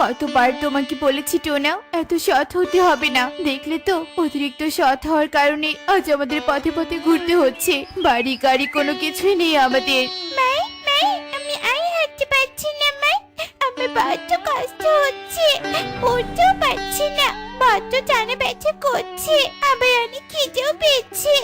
কতবার তোমাকে বলেছি টোনা, এত সৎ হতে হবে না। দেখলে তো, অতিরিক্ত সৎ হওয়ার কারণে আজ আমাদের পথে পথে ঘুরতে হচ্ছে। বাড়ি গাড়ি কোনো কিছুই নেই আমাদের। মাই মাই, আমি হাঁটতে পারছি না মাই, আমার বড্ড কষ্ট হচ্ছে, উঠতেও পারছি না, বড্ড টানে ব্যথা করছে, আবার অনেক খিদেও পেয়েছে।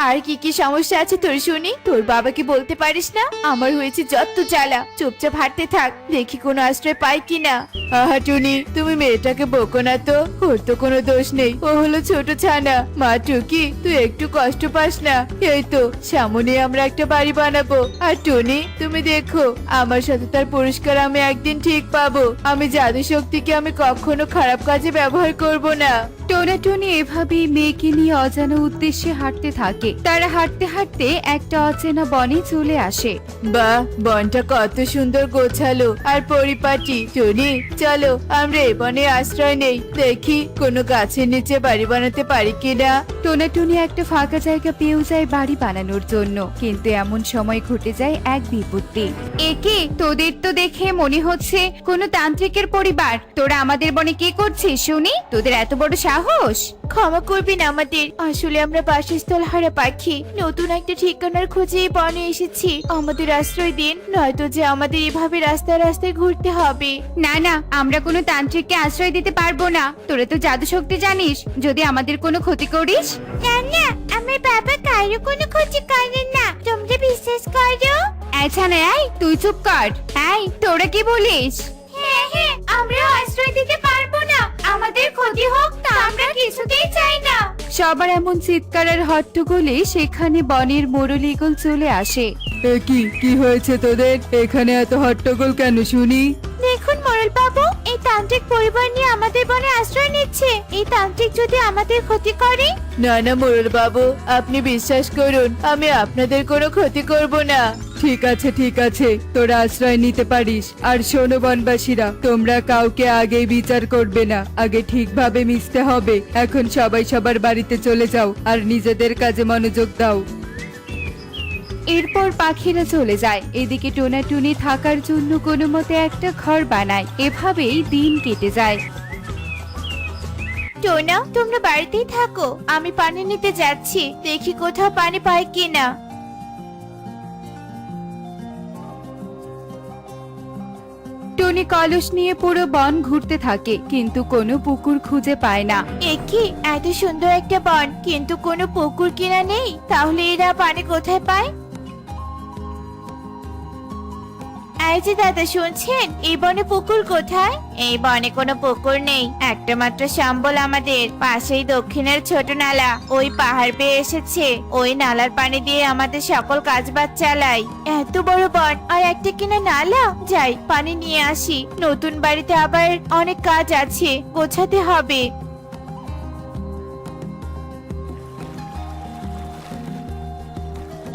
আর কি কি সমস্যা আছে তোর শুনি? তোর বাবাকে বলতে পারিস না? আমার হয়েছে যত জ্বালা, চুপচাপ হাঁটতে থাক, দেখি কোনো আশ্রয় পাই কিনা। আহা টুনি, তুমি মেয়েটাকে বকো না তো, ওর তো কোনো দোষ নেই, ও হলো ছোট ছানা। মা টুকি, তুই একটু কষ্ট পাস না। এই তো সামনে আমরা একটা বাড়ি বানাবো। আর টুনি, তুমি দেখো, আমার সাথে তার পুরস্কার আমি একদিন ঠিক পাবো। আমি জাদু শক্তিকে আমি কখনো খারাপ কাজে ব্যবহার করব না। টোনা টুনি এভাবেই মেয়েকে নিয়ে অজানা উদ্দেশ্যে হাঁটতে থাকে। তারা হাঁটতে হাঁটতে একটা অচেনা বনে চলে আসে। বাহ, বনটা কত সুন্দর গোছালো আর পরিপাটি। টুনি, চলো আমরা এ বনে আশ্রয় নেই, দেখি কোনো গাছের নিচে বাড়ি বানাতে পারি কিনা। টোনা টুনি একটা ফাঁকা জায়গা পেয়েও যায় বাড়ি বানানোর জন্য, কিন্তু এমন সময় ঘটে যায় এক বিপত্তি। একে তোদের তো দেখে মনে হচ্ছে কোনো তান্ত্রিকের পরিবার। তোরা আমাদের বনে কি করছিস শুনি? তোদের এত বড় সাহস! ক্ষমা করবেন আমাদের, আসলে আমরা বাসস্থল হারা পাখি, নতুন একটা ঠিকানার খোঁজে এই বনে এসেছি। আমাদের আশ্রয় দিন, নয়তো যে আমাদের এভাবে রাস্তায় রাস্তায় ঘুরতে হবে। না না, আমরা কোনো তান্ত্রিককে আশ্রয় দিতে পারবো না। তোরা তো জাদু শক্তি জানিস, যদি আমাদের কোনো ক্ষতি করিস। না না, আমার বাবা কারো কোনো ক্ষতি করেন না, তোমরা বিশ্বাস করো। আচ্ছা না, এই তুই চুপ কর। এই তোরা কি বলিস? হ্যাঁ হ্যাঁ, আমরা আশ্রয় দিতে পারবো না, আমাদের ক্ষতি হোক তা আমরা কিছুতেই চাই না। সবার এমন চিৎকার আর হট্টগোলে সেখানে বনের মোরলীগল চলে আসে। কি হয়েছে তোদের? এখানে এত হট্টগোল কেন শুনি? দেখুন মোরল বাবু, এই তান্ত্রিক পরিবার নিয়ে আমাদের বনে আশ্রয় নিচ্ছে। এই তান্ত্রিক যদি আমাদের ক্ষতি করে। না না মোরল বাবু, আপনি বিশ্বাস করুন, আমি আপনাদের কোনো ক্ষতি করব না। ঠিক আছে, তোরা আশ্রয় নিতে পারিস। আর শোনো বনবাসীরা, তোমরা কাউকে আগেই বিচার করবে না, আগে ঠিকভাবে মিশতে হবে। এখন সবাই সবার বাড়িতে চলে যাও আর নিজেদের কাজে মনোযোগ দাও। এরপর পাখিরা চলে যায়। এদিকে টোনা টুনি থাকার জন্য কোনো মতে একটা ঘর বানায়। এভাবেই দিন কেটে যায়। টোনা, তোমরা বাড়িতেই থাকো, আমি পানি নিতে যাচ্ছি, দেখি কোথাও পানি পাই কিনা। টনি কলস নিয়ে পুরো বন ঘুরতে থাকে, কিন্তু কোনো পুকুর খুঁজে পায় না। একি, এত সুন্দর একটা বন, কিন্তু কোনো পুকুর কিনা নেই, তাহলে এরা পানি কোথায় পায়? এই যে দাদা, শুনছেন, এই বনে পুকুর কোথায়? এই বনে কোনো পুকুর নেই, একটা মাত্র সম্বল আমাদের পাশেই দক্ষিণের ছোট নালা, ওই পাহাড় বেয়ে এসেছে, ওই নালার পানি দিয়ে আমাদের সকল কাজবাজ চালাই। এত বড় বন আর একটা কিনা নালা, যাই পানি নিয়ে আসি, নতুন বাড়িতে আবার অনেক কাজ আছে, গোছাতে হবে।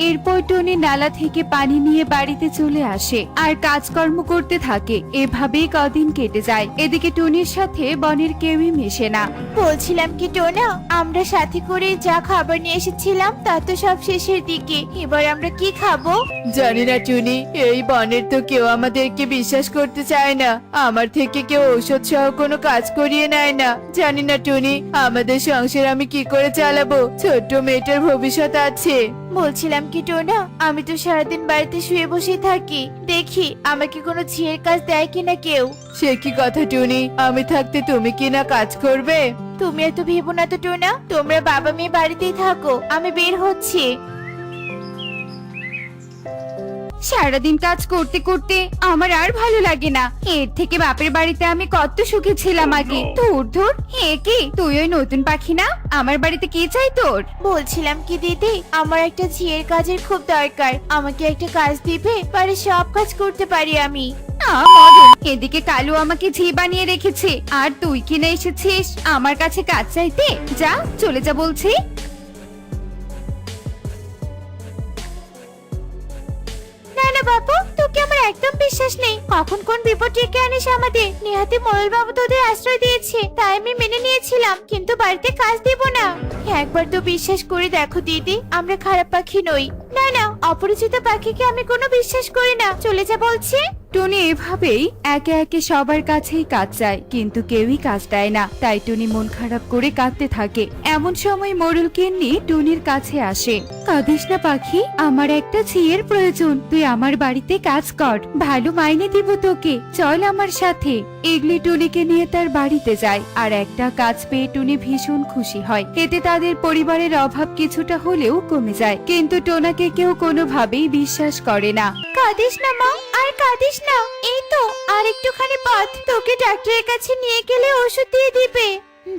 এরপর টনি নালা থেকে পানি নিয়ে বাড়িতে চলে আসে আর কাজকর্ম করতে থাকে। এভাবেই কদিন কেটে যায়। এদিকে টনির সাথে বনের কেউই মেশে না। বলছিলাম কি টোনা, আমরা সাথে করে যা খাবার নিয়ে এসেছিলাম তা তো সব শেষের দিকে, এবার আমরা কি খাবো? জানি না টুনি, এই বনের তো কেউ আমাদেরকে বিশ্বাস করতে চায় না, আমার থেকে কেউ ঔষধ সহ কোনো কাজ করিয়ে নেয় না। জানি না টুনি, আমাদের সংসার আমি কি করে চালাবো, ছোট্ট মেয়েটার ভবিষ্যৎ আছে। বলছিলাম কি টোনা, আমি তো সারাদিন বাড়িতে শুয়ে বসে থাকি, দেখি আমাকে কোনো ঝিয়ের কাজ দেয় কিনা কেউ। সে কি কথা টুনি, আমি থাকতে তুমি কিনা কাজ করবে? তুমি এত ভেবো না তো টোনা, তোমরা বাবা মেয়ে বাড়িতেই থাকো, আমি বের হচ্ছি। সারাদিন কাজ করতে করতে আমার আর ভালো লাগে না। এর থেকে বাপের বাড়িতে আমি কত সুখে ছিলাম আগে। ধুর ধুর, হে কি তুই ওই নতুন পাখি না? আমার বাড়িতে কি চাই তোর? বলছিলাম কি দিদি, আমার একটা ঝিয়ের কাজের খুব দরকার, আমাকে একটা কাজ দিবে, বাড়ির সব কাজ করতে পারি আমি। মরণ, এদিকে কালু আমাকে ঝি বানিয়ে রেখেছে, আর তুই কিনা এসেছিস আমার কাছে কাজ চাইতে? যা, চলে যা বলছি। না না বাবু, তোকে আমার একদম বিশ্বাস নেই, কখন কোন বিপদ ডেকে আনিস আমাদের। নেহাতি মোড়ল বাবু তোদের আশ্রয় দিয়েছে, তাই আমি মেনে নিয়েছিলাম, কিন্তু বাড়িতে কাজ দিব না। একবার তো বিশ্বাস করে দেখো দিদি, আমরা খারাপ পাখি নই। না না, অপরিচিত পাখিকে আমি কোনো বিশ্বাস করি না, চলে যা বলছি। টুনি এভাবেই একে একে সবার কাছেই কাজ চায়, কিন্তু কেউই কাজ দেয় না। তাই টুনি মন খারাপ করে কাঁদতে থাকে। এমন সময় মোরুল গিন্নি টুনির কাছে আসে। কাঁদিস না পাখি, আমার একটা ঝিয়ের প্রয়োজন, তুই আমার বাড়িতে কাজ কর, ভালো মাইনে দিব তোকে, চল আমার সাথে। ইগলি টুনিকে নিয়ে তার বাড়িতে যায় আর একটা কাজ পেয়ে টুনি ভীষণ খুশি হয়। এতে তাদের পরিবারের অভাব কিছুটা হলেও কমে যায়, কিন্তু টোনাকে কেউ কোনোভাবেই বিশ্বাস করে না। কাঁদিস না মা, আর কাঁদিস না, এই তো আর একটুখানি পথ, তোকে ডাক্তারের কাছে নিয়ে গেলে ওষুধ দিয়ে দিবে।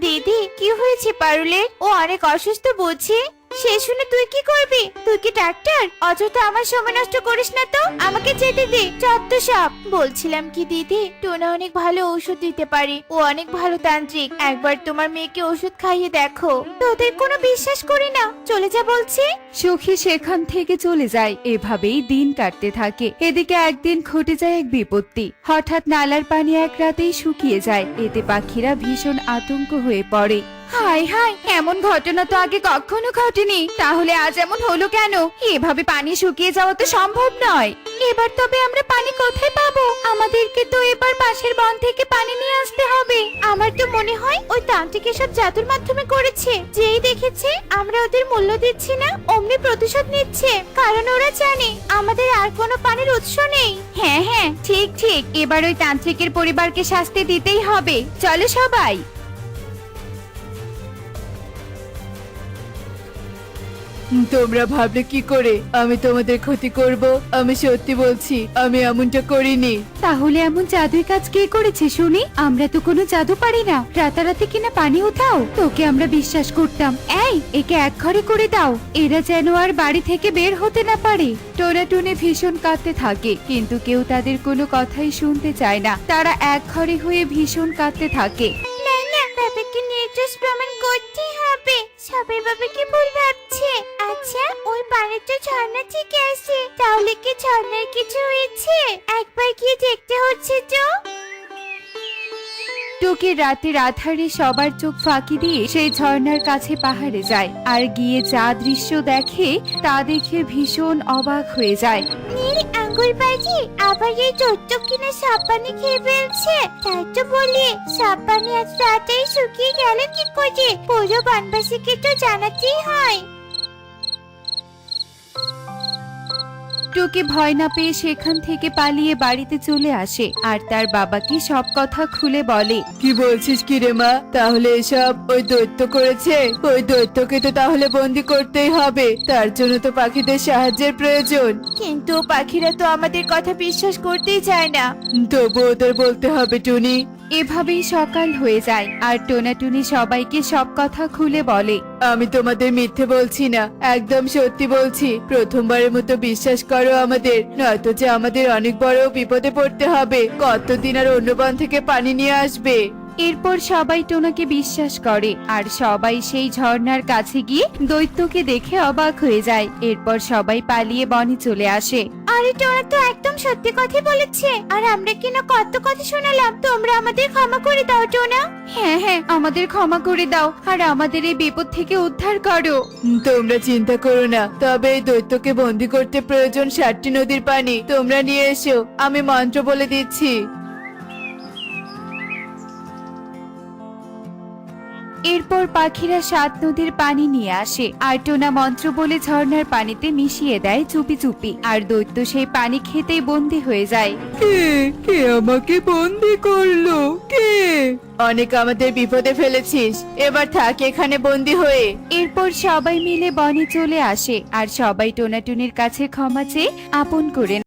দিদি, কি হয়েছে পারুলের? ও অনেক অসুস্থ বুঝি। সে শুনে তুই কি করবি? তুই কি ডাক্তার? অযথা আমার সময় নষ্ট করিস না তো, আমাকে যেতে দে। চত্ব সব। বলছিলাম কি দিদি, টোনা অনেক ভালো ওষুধ দিতে পারে, ও অনেক ভালো তান্ত্রিক, একবার তোমার মেয়েকে ওষুধ খাইয়ে দেখো। তোদের কোনো বিশ্বাস করি না, চলে যা বলছি। সখী সেখান থেকে চলে যায়। এভাবেই দিন কাটতে থাকে। এদিকে একদিন ঘটে যায় এক বিপত্তি। হঠাৎ নালার পানি এক রাতেই শুকিয়ে যায়। এতে পাখিরা ভীষণ আতঙ্ক হয়ে পড়ে। হায় হায়, এমন ঘটনা তো আগে কখনো ঘটেনি, তাহলে আজ এমন হলো কেন? এভাবে পানি শুকিয়ে যাওয়া তো সম্ভব নয়। এবার তবে আমরা পানি কোথায় পাবো? আমাদেরকে তো এবার পাশের বন থেকে পানি নিয়ে আসতে হবে। আমার তো মনে হয় ওই তান্ত্রিক এসব জাদুর মাধ্যমে করেছে। যেই দেখেছে আমরা ওদের মূল্য দিচ্ছি না, অমনি প্রতিশোধ নিচ্ছে, কারণ ওরা জানে আমাদের আর কোনো পানির উৎস নেই। হ্যাঁ হ্যাঁ, ঠিক ঠিক, এবার ওই তান্ত্রিকের পরিবারকে শাস্তি দিতেই হবে। চলো সবাই। তোমরা ভাবলে কি করে আমি তোমাদের ক্ষতি করব? আমি সত্যি বলছি, আমি এমনটা করিনি। তাহলে এমন জাদুই কাজ কে করেছে শুনি? আমরা তো কোনো জাদু পারি না, রাতারাতি কিনা পানি উঠাও। তোকে আমরা বিশ্বাস করতাম। এই, একে এক ঘরে করে দাও, এরা যেন আর বাড়ি থেকে বের হতে না পারে। টোনা টুনি ভীষণ কাঁদতে থাকে, কিন্তু কেউ তাদের কোনো কথাই শুনতে চায় না। তারা এক ঘরে হয়ে ভীষণ কাঁদতে থাকে। না না, বাবাকে নির্দোষ প্রমাণ করতেই হবে। সবাই বাবাকে ভুল ভাবছে। আচ্ছা, ওই পানিটা ঝর্ণা থেকে আসে, তাহলে কি ঝর্ণার কিছু হয়েছে? একবার গিয়ে দেখতে হচ্ছে তো। টুকি রাতের আধারে সবার চোখ ফাঁকি দিয়ে সেই ঝর্ণার কাছে পাহাড়ে যায়, আর গিয়ে যা দৃশ্য দেখে তা দেখে ভীষণ অবাক হয়ে যায়। নীল আঙ্গুল বাজি আবার এই চোদ্দ কিনা সাপ পানি খেয়ে ফেলছে। তাই তো বলি, সাপ পানি আজ রাতেই শুকিয়ে গেল কি করে? পুরো বনবাসীকে তো জানাতেই হয়। টুকি ভয় না পেয়ে সেখান থেকে পালিয়ে বাড়িতে চলে আসে আর তার বাবাকে সব কথা খুলে বলে। কি বলছিস কি রে মা? তাহলে এসব ওই দৈত্য করেছে? ওই দৈত্যকে তো তাহলে বন্দি করতেই হবে, তার জন্য তো পাখিদের সাহায্যের প্রয়োজন। কিন্তু পাখিরা তো আমাদের কথা বিশ্বাস করতেই চায় না। তবু ওদের বলতে হবে টুনি। এভাবেই সকাল হয়ে যায় আর টোনা টুনি সবাইকে সব কথা খুলে বলে। আমি তোমাদের মিথ্যে বলছি না, একদম সত্যি বলছি। প্রথমবারের মতো বিশ্বাস করো আমাদের, নয়তো যে আমাদের অনেক বড় বিপদে পড়তে হবে। কতদিন আর অন্য বন থেকে পানি নিয়ে আসবে? এরপর সবাই টোনাকে বিশ্বাস করে আর সবাই সেই ঝর্ণার কাছে গিয়ে দৈত্যকে দেখে অবাক হয়ে যায়। এরপর সবাই পালিয়ে বনে চলে আসে। আরে টোনা তো একদম সত্যি কথা বলেছে, আর আমরা কিনা কত কথা শোনালাম। তোমরা আমাদের ক্ষমা করে দাও টোনা। হ্যাঁ হ্যাঁ, আমাদের ক্ষমা করে দাও আর আমাদের এই বিপদ থেকে উদ্ধার করো। তোমরা চিন্তা করো না, তবে এই দৈত্যকে বন্দি করতে প্রয়োজন 7টি নদীর পানি। তোমরা নিয়ে এসো, আমি মন্ত্র বলে দিচ্ছি। এরপর পাখিরা 7 নদীর পানি নিয়ে আসে আর টোনা মন্ত্র বলে ঝর্ণার পানিতে মিশিয়ে দেয় চুপি চুপি, আর দৈত্য সেই পানি খেতেই বন্দি হয়ে যায়। কে কে আমাকে বন্দি করলো? কে? অনেক আমাদের বিপদে ফেলেছিস, এবার থাক এখানে বন্দি হয়ে। এরপর সবাই মিলে বনে চলে আসে আর সবাই টোনা টুনির কাছে ক্ষমা চেয়ে আপন করে